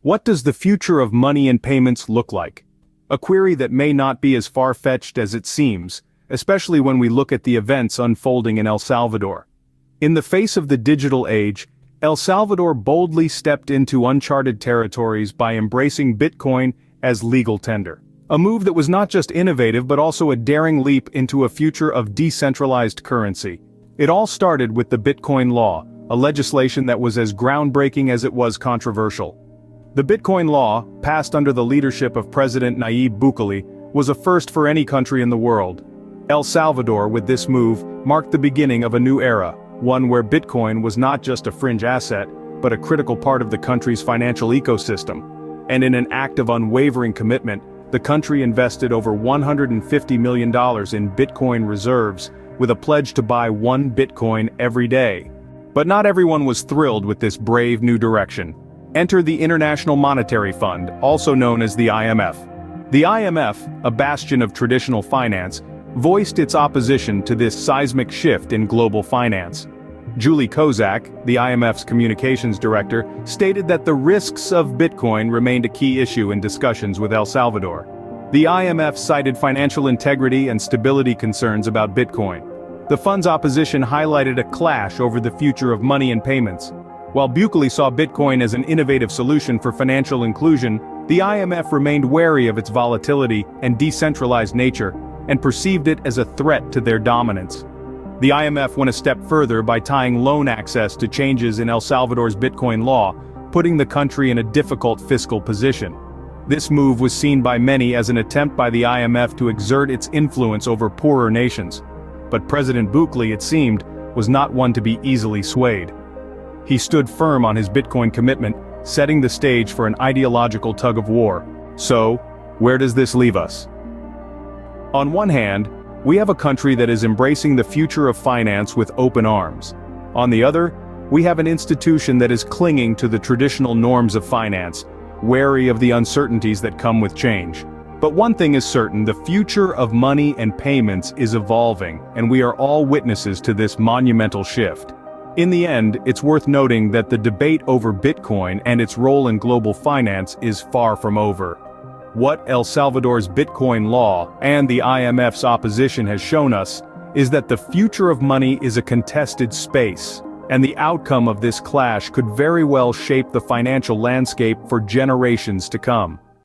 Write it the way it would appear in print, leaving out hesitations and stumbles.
What does the future of money and payments look like? A query that may not be as far-fetched as it seems, especially when we look at the events unfolding in El Salvador. In the face of the digital age, El Salvador boldly stepped into uncharted territories by embracing Bitcoin as legal tender. A move that was not just innovative but also a daring leap into a future of decentralized currency. It all started with the Bitcoin law, a legislation that was as groundbreaking as it was controversial. The Bitcoin law, passed under the leadership of President Nayib Bukele, was a first for any country in the world. El Salvador, with this move, marked the beginning of a new era, one where Bitcoin was not just a fringe asset, but a critical part of the country's financial ecosystem. And in an act of unwavering commitment, the country invested over $150 million in Bitcoin reserves, with a pledge to buy 1 Bitcoin every day. But not everyone was thrilled with this brave new direction. Enter the International Monetary Fund, also known as the IMF. The IMF, a bastion of traditional finance, voiced its opposition to this seismic shift in global finance. Julie Kozak, the IMF's communications director, stated that the risks of Bitcoin remained a key issue in discussions with El Salvador. The IMF cited financial integrity and stability concerns about Bitcoin. The fund's opposition highlighted a clash over the future of money and payments. While Bukele saw Bitcoin as an innovative solution for financial inclusion, the IMF remained wary of its volatility and decentralized nature, and perceived it as a threat to their dominance. The IMF went a step further by tying loan access to changes in El Salvador's Bitcoin law, putting the country in a difficult fiscal position. This move was seen by many as an attempt by the IMF to exert its influence over poorer nations. But President Bukele, it seemed, was not one to be easily swayed. He stood firm on his Bitcoin commitment, setting the stage for an ideological tug-of-war. So, where does this leave us? On one hand, we have a country that is embracing the future of finance with open arms. On the other, we have an institution that is clinging to the traditional norms of finance, wary of the uncertainties that come with change. But one thing is certain: the future of money and payments is evolving, and we are all witnesses to this monumental shift. In the end, it's worth noting that the debate over Bitcoin and its role in global finance is far from over. What El Salvador's Bitcoin law and the IMF's opposition has shown us is that the future of money is a contested space, and the outcome of this clash could very well shape the financial landscape for generations to come.